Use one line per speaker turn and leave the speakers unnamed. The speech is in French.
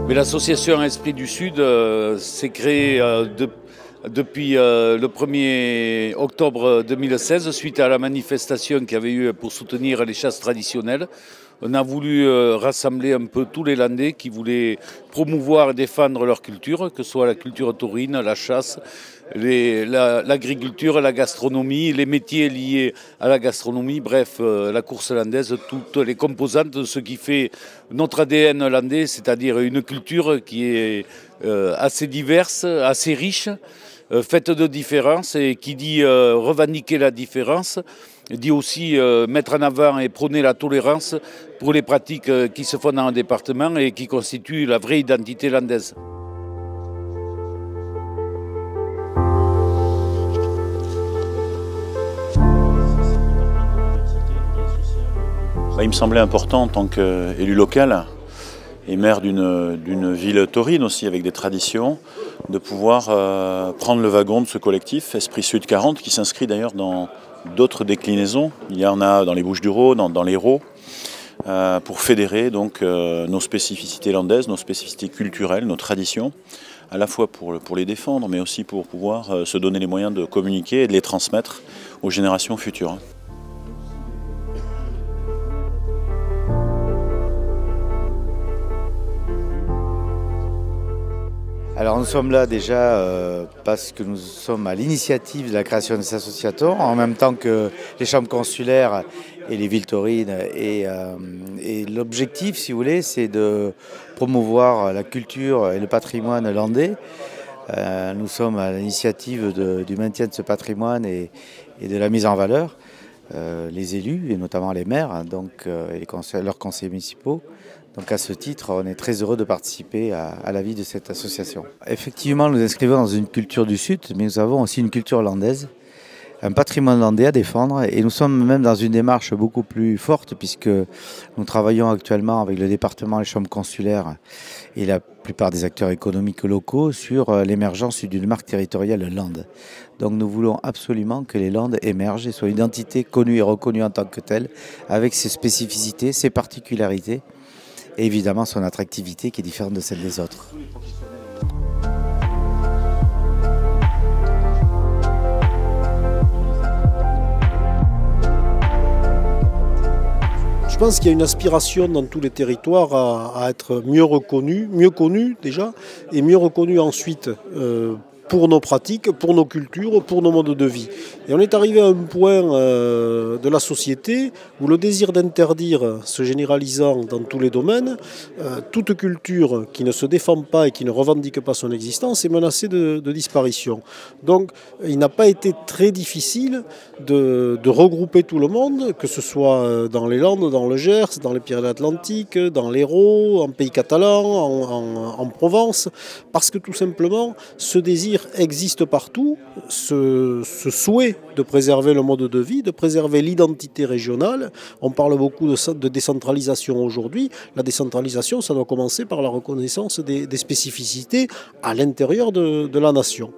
Mais l'association Esprit du Sud s'est créée depuis le 1er octobre 2016 suite à la manifestation qu'il y avait eu pour soutenir les chasses traditionnelles. On a voulu rassembler un peu tous les Landais qui voulaient promouvoir et défendre leur culture, que ce soit la culture taurine, la chasse, l'agriculture, la gastronomie, les métiers liés à la gastronomie, bref, la course landaise, toutes les composantes de ce qui fait notre ADN landais, c'est-à-dire une culture qui est assez diverse, assez riche, faite de différences, et qui dit revendiquer la différence, dit aussi mettre en avant et prôner la tolérance pour les pratiques qui se font dans un département et qui constituent la vraie identité landaise.
Il me semblait important en tant qu'élu local et maire d'une ville taurine aussi avec des traditions, de pouvoir prendre le wagon de ce collectif Esprit Sud 40 qui s'inscrit d'ailleurs dans d'autres déclinaisons. Il y en a dans les Bouches-du-Rhône, dans l'Hérault, pour fédérer donc nos spécificités landaises, nos spécificités culturelles, nos traditions, à la fois pour les défendre, mais aussi pour pouvoir se donner les moyens de communiquer et de les transmettre aux générations futures.
Alors nous sommes là déjà parce que nous sommes à l'initiative de la création de cet associateur, en même temps que les chambres consulaires et les villes taurines. Et l'objectif, si vous voulez, c'est de promouvoir la culture et le patrimoine landais. Nous sommes à l'initiative du maintien de ce patrimoine et de la mise en valeur. Les élus, et notamment les maires, donc, et leurs conseillers municipaux. Donc à ce titre, on est très heureux de participer à la vie de cette association. Effectivement, nous inscrivons dans une culture du Sud, mais nous avons aussi une culture landaise, un patrimoine landais à défendre, et nous sommes même dans une démarche beaucoup plus forte, puisque nous travaillons actuellement avec le département, les chambres consulaires et la plupart des acteurs économiques locaux sur l'émergence d'une marque territoriale Landes. Donc nous voulons absolument que les Landes émergent et soient une identité connue et reconnue en tant que telle, avec ses spécificités, ses particularités, et évidemment son attractivité qui est différente de celle des autres.
Je pense qu'il y a une aspiration dans tous les territoires à être mieux connus déjà, et mieux reconnus ensuite pour nos pratiques, pour nos cultures, pour nos modes de vie. Et on est arrivé à un point de la société où le désir d'interdire se généralisant dans tous les domaines, toute culture qui ne se défend pas et qui ne revendique pas son existence est menacée de disparition. Donc il n'a pas été très difficile de regrouper tout le monde, que ce soit dans les Landes, dans le Gers, dans les Pyrénées-Atlantiques, dans l'Hérault, en Pays catalan, en Provence, parce que tout simplement ce désir existe partout, ce souhait de préserver le mode de vie, de préserver l'identité régionale. On parle beaucoup de décentralisation aujourd'hui. La décentralisation, ça doit commencer par la reconnaissance des spécificités à l'intérieur de la nation.